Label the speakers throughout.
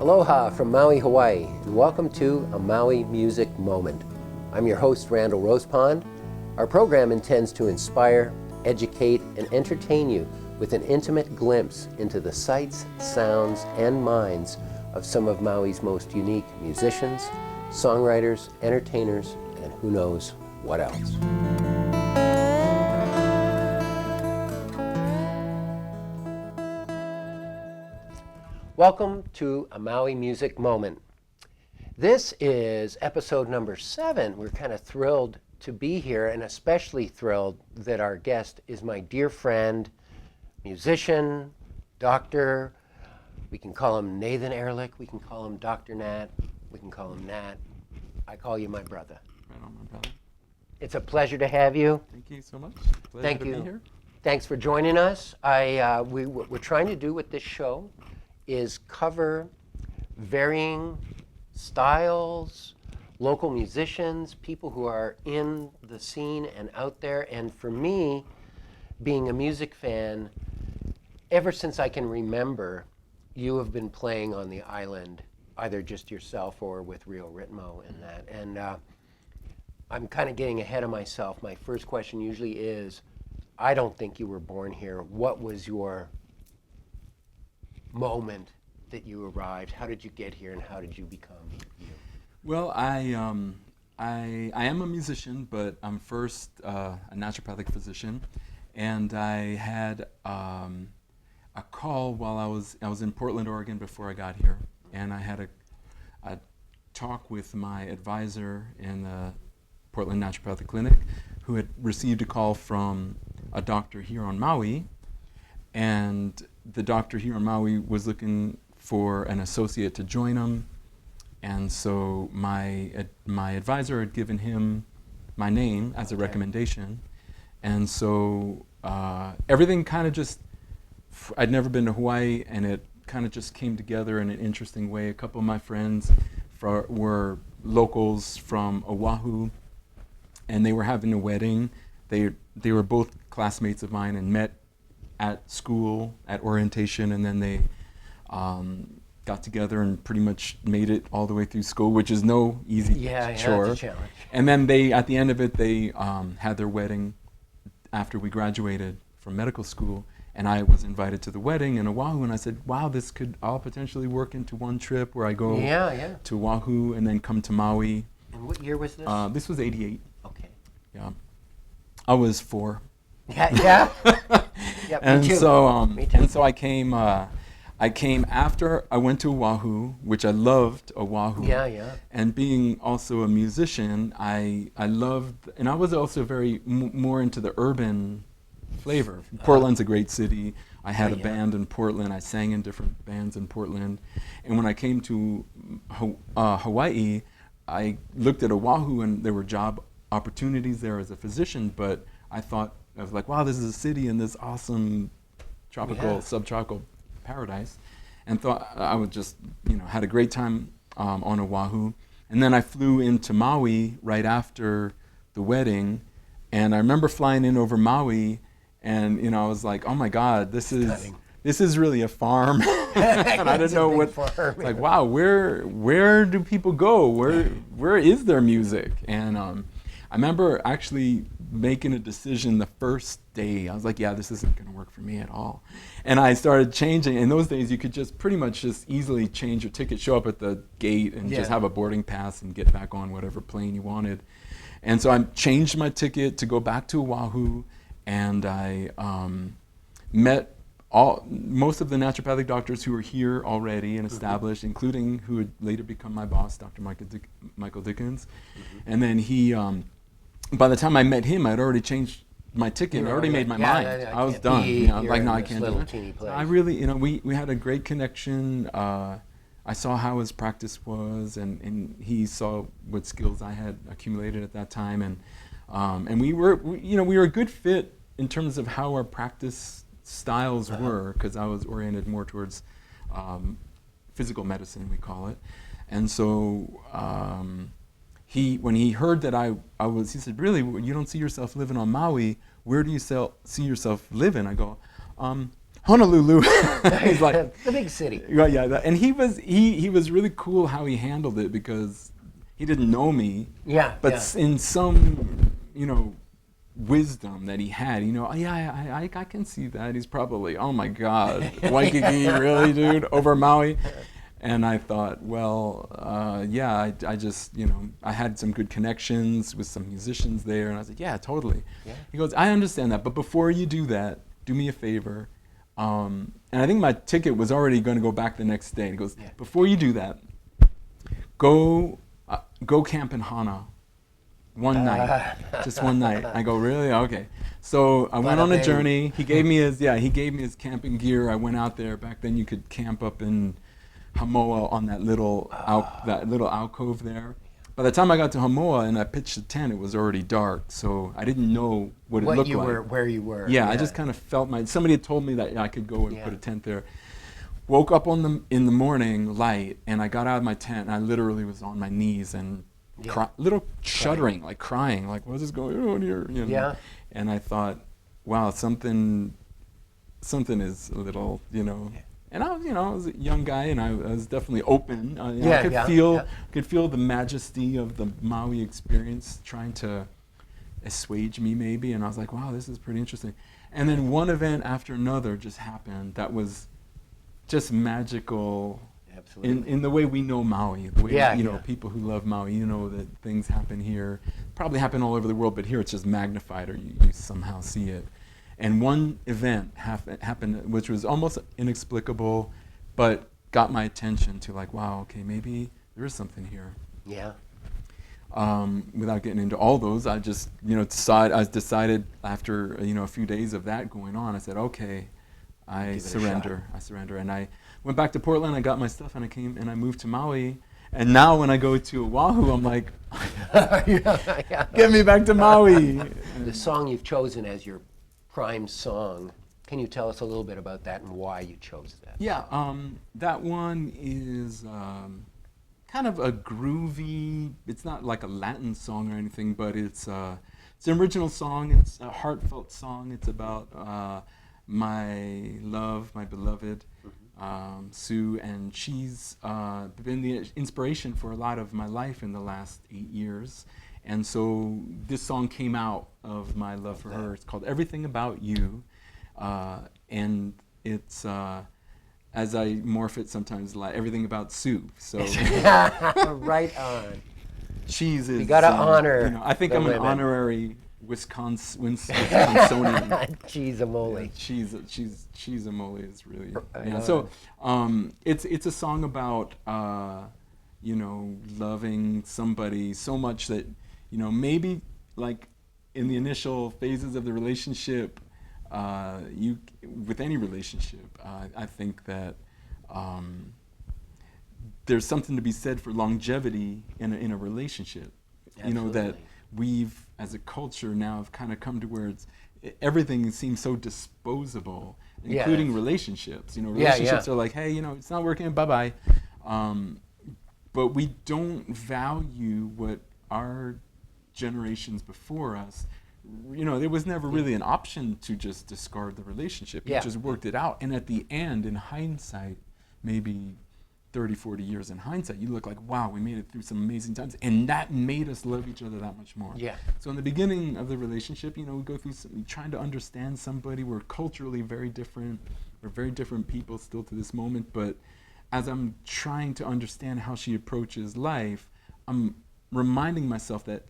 Speaker 1: Aloha from Maui, Hawaii, and welcome to a Maui Music Moment. I'm your host, Randall Rospond. Our program intends to inspire, educate, and entertain you with an intimate glimpse into the sights, sounds, and minds of some of Maui's most unique musicians, songwriters, entertainers, and who knows what else. Welcome to a Maui Music Moment. This is episode number 7. We're kind of thrilled to be here, and especially thrilled that our guest is my dear friend, musician, doctor. We can call him Nathan Ehrlich, we can call him Dr. Nat, we can call him Nat. I call you my brother.
Speaker 2: Right on, my brother.
Speaker 1: It's a pleasure to have you.
Speaker 2: Thank you so much. Pleasure
Speaker 1: Thank
Speaker 2: to
Speaker 1: you.
Speaker 2: be here.
Speaker 1: Thanks for joining us. What we're trying to do with this show is cover varying styles, local musicians, people who are in the scene and out there. And for me, being a music fan, ever since I can remember, you have been playing on the island, either just yourself or with Rio Ritmo and that. And I'm kind of getting ahead of myself. My first question usually is, I don't think you were born here. What was your moment that you arrived? How did you get here, and how did you become you?
Speaker 2: Well, I am a musician, but I'm first a naturopathic physician, and I had a call while I was in Portland, Oregon before I got here, and I had a talk with my advisor in the Portland Naturopathic Clinic, who had received a call from a doctor here on Maui, and the doctor here on Maui was looking for an associate to join him, and so my advisor had given him my name as a recommendation, and so everything kind of just, I'd never been to Hawaii, and it kind of just came together in an interesting way. A couple of my friends were locals from Oahu, and they were having a wedding. They were both classmates of mine and met at school, at orientation, and then they got together and pretty much made it all the way through school, which is no easy chore.
Speaker 1: That's a challenge.
Speaker 2: And then at the end of it, they had their wedding after we graduated from medical school, and I was invited to the wedding in Oahu, and I said, wow, this could all potentially work into one trip where I go to Oahu and then come to Maui.
Speaker 1: And what year was this?
Speaker 2: This was 88.
Speaker 1: Okay.
Speaker 2: Yeah. I was 4.
Speaker 1: Yeah. Yep,
Speaker 2: And
Speaker 1: me too.
Speaker 2: so I came after I went to Oahu, which I loved Oahu.
Speaker 1: Yeah.
Speaker 2: And being also a musician, I loved, and I was also very more into the urban flavor. Portland's a great city. I had a band in Portland. I sang in different bands in Portland. And when I came to Hawaii, I looked at Oahu, and there were job opportunities there as a physician, but I was like, wow, this is a city in this awesome subtropical paradise, and thought I would just, had a great time on Oahu. And then I flew into Maui right after the wedding, and I remember flying in over Maui, and I was like, oh my God, this is really a farm. And I didn't know what.
Speaker 1: Farm,
Speaker 2: like, wow, where do people go? Where is their music? And I remember actually making a decision the first day. I was like, yeah, this isn't going to work for me at all. And I started changing. In those days, you could just pretty much just easily change your ticket, show up at the gate, and just have a boarding pass and get back on whatever plane you wanted. And so I changed my ticket to go back to Oahu, and I met most of the naturopathic doctors who were here already and established, including who would later become my boss, Dr. Michael Dickens. And then he, by the time I met him, I'd already changed my ticket. I already made my mind. I was done. Like, no, I can't do it. So I really, we had a great connection. I saw how his practice was, and he saw what skills I had accumulated at that time, and we were a good fit in terms of how our practice styles were, because I was oriented more towards physical medicine, we call it. And so when he heard that he said, really, you don't see yourself living on Maui, where do you see yourself living? I go, Honolulu. He's like,
Speaker 1: the big city.
Speaker 2: right, yeah. And he was really cool how he handled it because he didn't know me.
Speaker 1: Yeah.
Speaker 2: But
Speaker 1: yeah.
Speaker 2: in some, wisdom that he had, oh, yeah, I can see that. He's probably, oh my God, Waikiki, really, dude, over Maui. And I thought, well, yeah, I just, I had some good connections with some musicians there. And I was like, yeah, totally.
Speaker 1: Yeah.
Speaker 2: He goes, I understand that. But before you do that, do me a favor. And I think my ticket was already going to go back the next day. And he goes,
Speaker 1: Yeah.
Speaker 2: before you do that, go camp in Hana. One night, just one night. I go, really? Okay. So I went on a journey. He gave me his camping gear. I went out there. Back then you could camp up in Hamoa on that little alcove there. By the time I got to Hamoa and I pitched the tent, it was already dark. So I didn't know what it looked like.
Speaker 1: Where you were.
Speaker 2: Yeah, I just kind of felt somebody had told me that I could go and put a tent there. Woke up in the morning light, and I got out of my tent, and I literally was on my knees and little shuddering, like crying, like what is going on here?
Speaker 1: Yeah.
Speaker 2: And I thought, wow, something is a little, And I was a young guy, and I was definitely open. I could feel the majesty of the Maui experience trying to assuage me, maybe. And I was like, wow, this is pretty interesting. And then one event after another just happened that was just magical.
Speaker 1: Absolutely.
Speaker 2: In the way we know Maui, the way people who love Maui, that things happen here, probably happen all over the world, but here it's just magnified, or you somehow see it. And one event happened, which was almost inexplicable, but got my attention to like, wow, okay, maybe there is something here.
Speaker 1: Yeah.
Speaker 2: Without getting into all those, I just decided after a few days of that going on, I said, okay, I surrender, and I went back to Portland. I got my stuff, and I came and I moved to Maui. And now when I go to Oahu, I'm like, get me back to Maui.
Speaker 1: The song you've chosen as your prime song, can you tell us a little bit about that and why you chose that?
Speaker 2: Yeah, that one is kind of a groovy, it's not like a Latin song or anything, but it's an original song. It's a heartfelt song. It's about my love, my beloved, Sue, and she's been the inspiration for a lot of my life in the last 8 years. And so this song came out of my love for her. It's called Everything About You. And it's, as I morph it sometimes, like everything about Sue. So
Speaker 1: right on.
Speaker 2: You
Speaker 1: gotta honor.
Speaker 2: I think I'm
Speaker 1: women.
Speaker 2: an honorary Wisconsinian.
Speaker 1: Cheese a mole.
Speaker 2: Cheese a mole is really. Yeah. So it's a song about loving somebody so much that maybe like in the initial phases of the relationship, with any relationship, I think that there's something to be said for longevity in a relationship.
Speaker 1: Absolutely.
Speaker 2: That we've, as a culture now, have kind of come to where everything seems so disposable, including relationships. Relationships are like, hey, it's not working, bye-bye. But we don't value what our generations before us, there was never really an option to just discard the relationship. You just worked it out. And at the end, in hindsight, maybe 30, 40 years in hindsight, you look like, wow, we made it through some amazing times. And that made us love each other that much more.
Speaker 1: Yeah.
Speaker 2: So in the beginning of the relationship, we go through trying to understand somebody. We're culturally very different. We're very different people still to this moment. But as I'm trying to understand how she approaches life, I'm reminding myself that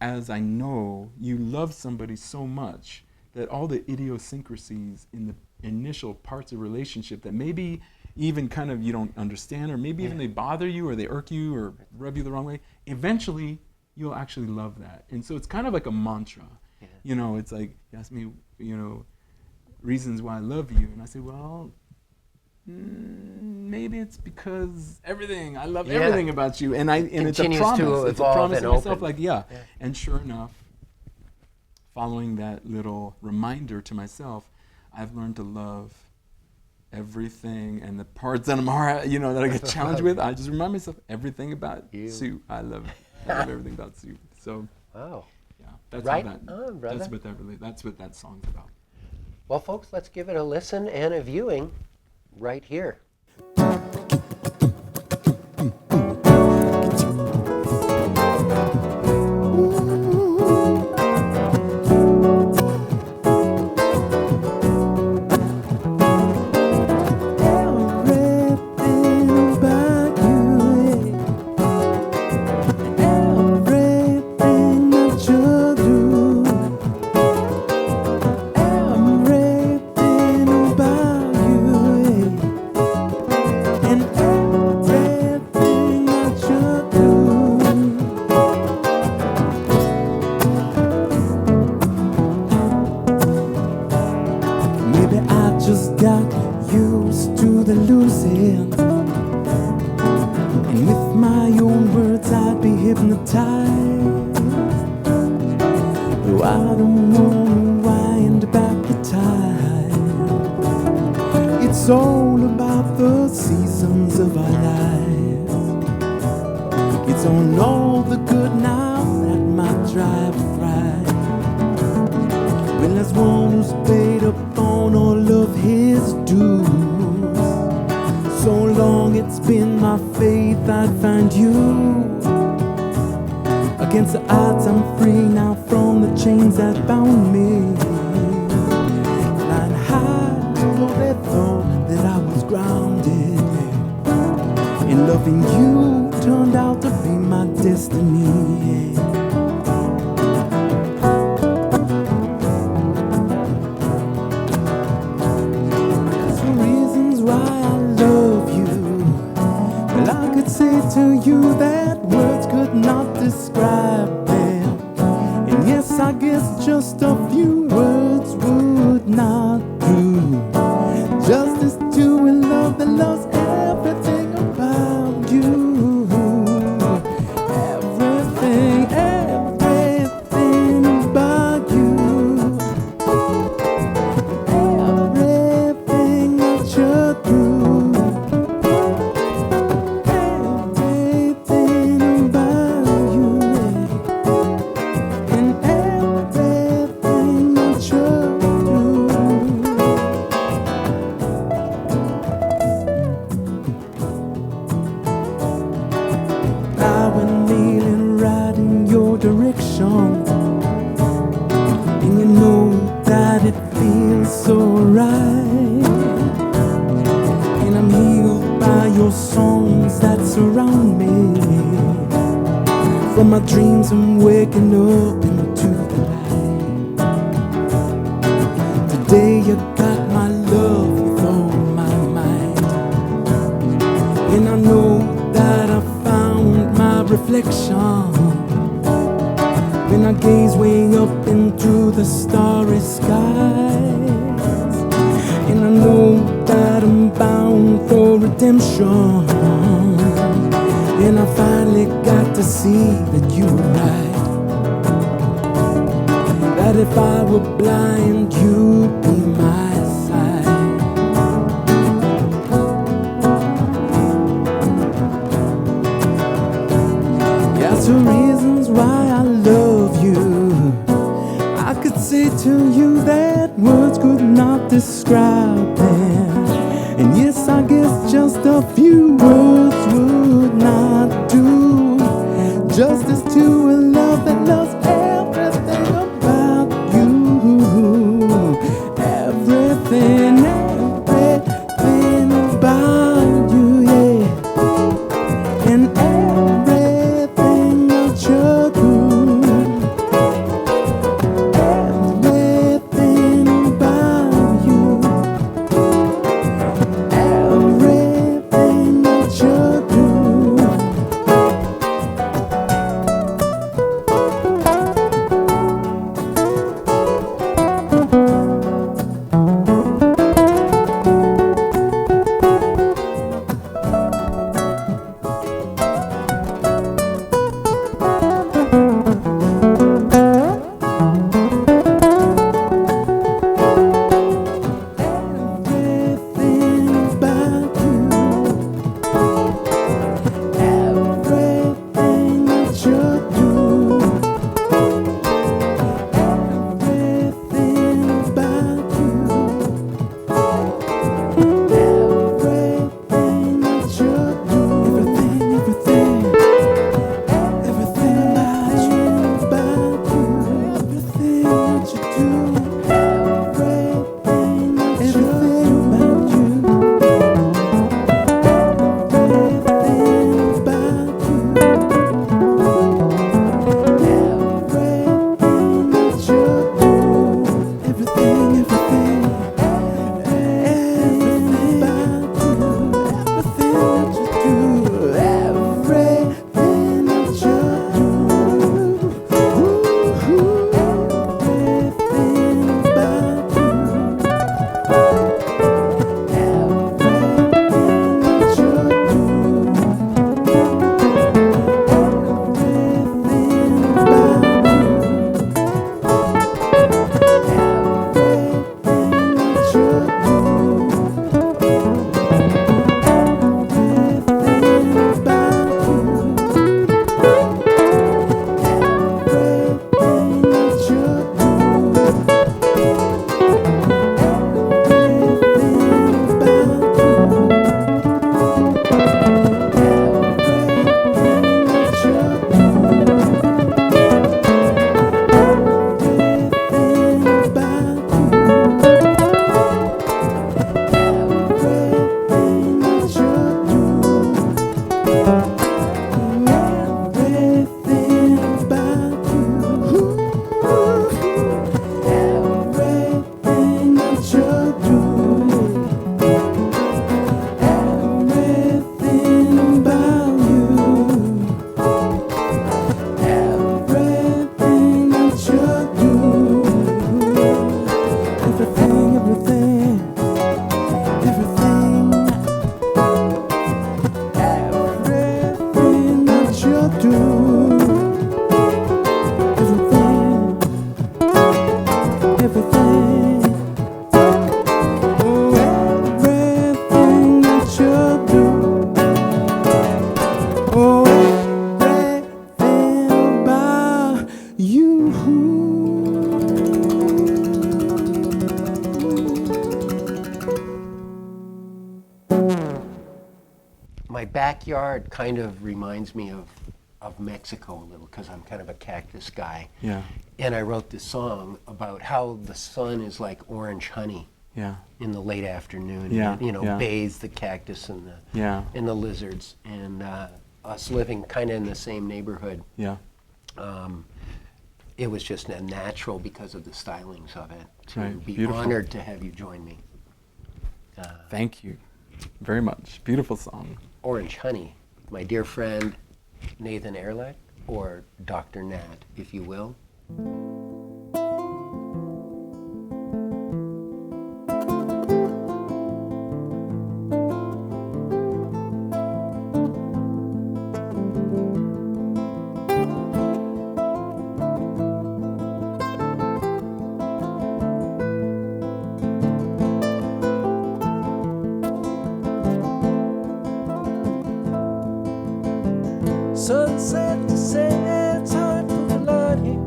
Speaker 2: as I know you love somebody so much, that all the idiosyncrasies in the initial parts of relationship that maybe even kind of you don't understand, or maybe even they bother you or they irk you or rub you the wrong way, eventually you'll actually love that. And so it's kind of like a mantra. It's like, you ask me, reasons why I love you. And I say, well, maybe it's because I love everything about you. And it's a promise. It's a promise to myself, like, And sure enough, following that little reminder to myself, I've learned to love everything, and the parts that I'm hard, that I get challenged with, I just remind myself everything about Sue. I love everything about Sue. So,
Speaker 1: wow.
Speaker 2: yeah, that's
Speaker 1: right
Speaker 2: what
Speaker 1: on, brother.
Speaker 2: That's what that song's about.
Speaker 1: Well, folks, let's give it a listen and a viewing right here.
Speaker 3: It's all about the seasons of our lives. It's on all the good now that my drive thrives. Well, as one who's paid upon all of his dues, so long it's been my faith I'd find you. Against the odds I'm free now from the chains that bound me. Flying high, though they thought that I was grounded, and loving you turned out to be my destiny. There's some reasons why I love you. Well, I could say to you that words could not describe them, and yes, I guess just a few words would not do justice to a love that loves everything about you. Everything, everything about you. Everything that you're through. Everything about you. And everything that you're through. Now we're kneeling right in your direction, and you know that it feels so right. And I'm healed by your songs that surround me. From my dreams I'm waking up into the light. Today you got my love with all my might, and I know that I found my reflection when I gaze way up into the starry skies. And I know that I'm bound for redemption, and I finally got to see that you were right. That if I were blind, you'd be my sight. That's the reasons why I love you. I could say to you that words could not describe them, and yes, I guess just a few words would not do justice to a love that loves everything about you. Everything, everything about you, yeah. And everything that you're doing. Everything about you. Everything
Speaker 1: my backyard kind of reminds me of Mexico a little because I'm kind of a cactus guy.
Speaker 2: Yeah.
Speaker 1: And I wrote this song about how the sun is like orange honey
Speaker 2: Yeah.
Speaker 1: in the late afternoon.
Speaker 2: Yeah,
Speaker 1: And it,
Speaker 2: yeah.
Speaker 1: bathes the cactus and the
Speaker 2: Yeah.
Speaker 1: and the lizards. And us living kind of in the same neighborhood,
Speaker 2: Yeah.
Speaker 1: it was just natural because of the stylings of it to
Speaker 2: Right,
Speaker 1: be
Speaker 2: beautiful.
Speaker 1: honored to have you join me.
Speaker 2: Thank you very much. Beautiful song.
Speaker 1: Orange Honey, my dear friend Nathan Ehrlich, or Dr. Nat, if you will.
Speaker 3: Sunset to set, hard for the light here.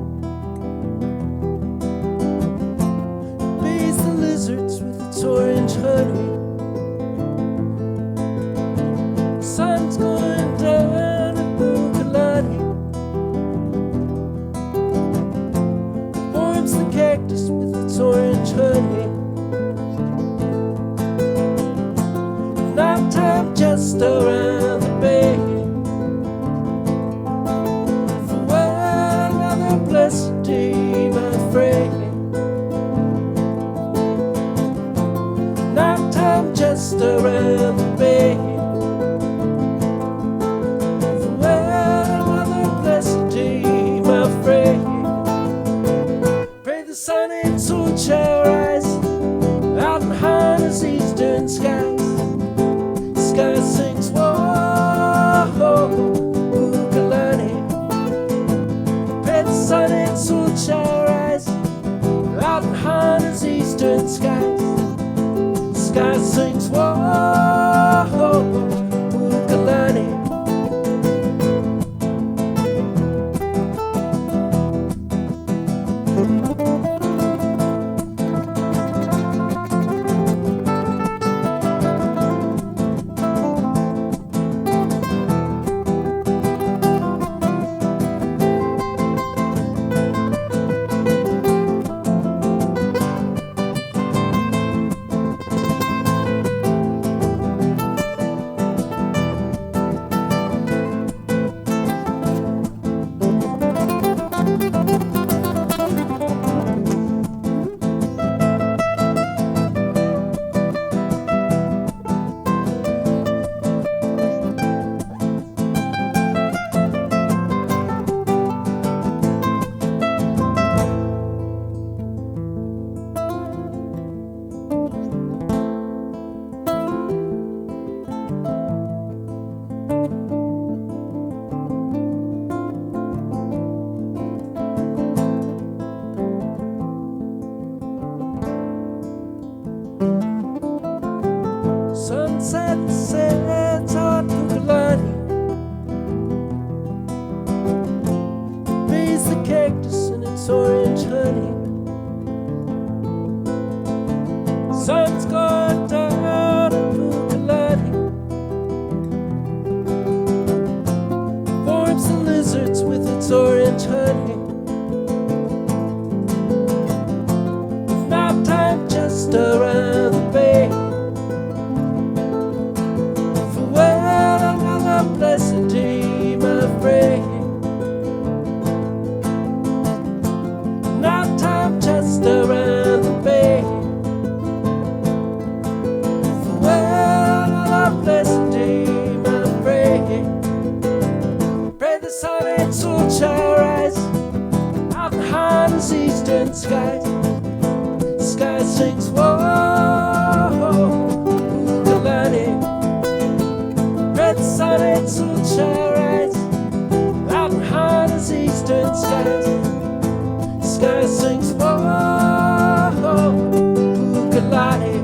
Speaker 3: Bathe the lizards with its orange honey. Sun's going down at Bukalani. Warms the cactus with its orange honey. Nighttime just around the bay. Blessed day, my friend. Nighttime just around the bay. Well, another blessed day, my friend. Pray the sun and soul shall rise out behind us eastern skies. Sky sings, whoa, Bukalani. Sun and soul shall rise out behind us eastern skies. Sky sings, whoa, Bukalani. Sunset sets on Bukalani. Bathes the cactus in its orange honey. Sun's gone down at Bukalani. Warms the lizards with its orange honey. Nighttime just around the bay. Blessed day, my friend. Nighttime just around the bay. Well, another blessed day, my friend. Pray the sun and soul shall rise out behind us eastern skies. Sky sings, whoa, Bukalani. Red sun and soul shall rise out behind us eastern skies. Sky sings, whoa, Bukalani.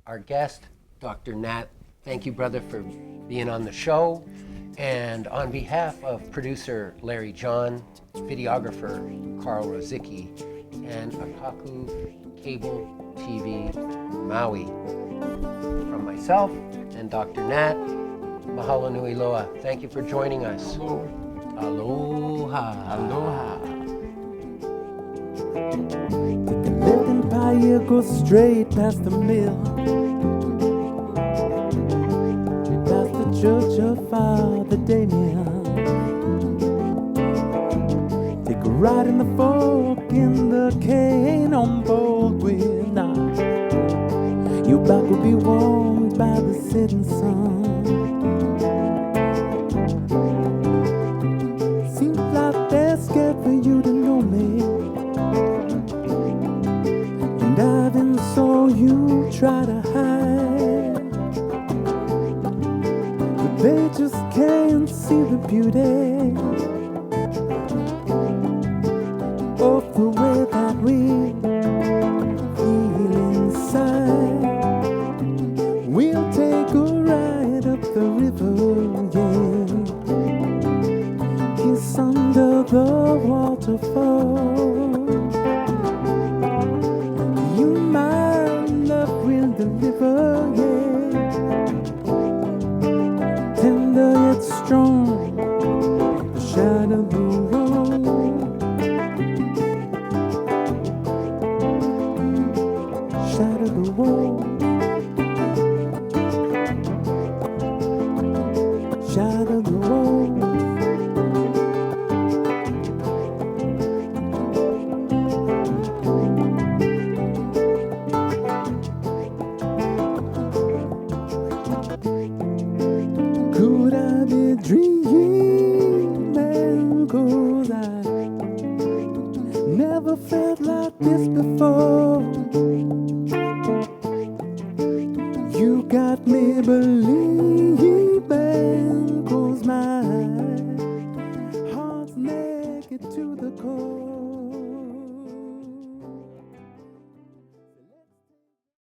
Speaker 1: our guest, Dr. Nat. Thank you, brother, for being on the show. And on behalf of producer Larry John, videographer Carl Rozicki, and Akaku Cable TV Maui, from myself and Dr. Nat, mahalo nui loa. Thank you for joining us.
Speaker 2: Hello.
Speaker 1: Aloha.
Speaker 2: Aloha.
Speaker 3: Take a left Empire, go straight past the mill. Straight past the church of Father Damien. Take a right in the fork in the cane on Baldwin. Now, your back will be warmed by the setting sun. Seems like they're scared for you to know me. And I even saw you try to hide, but they just can't see the beauty of the way that we feel inside. We'll take a ride up the river, yeah. Kiss under the waterfall. You, my love, will deliver, yeah. Tender yet strong, the shadow of the road. Shadow of the road.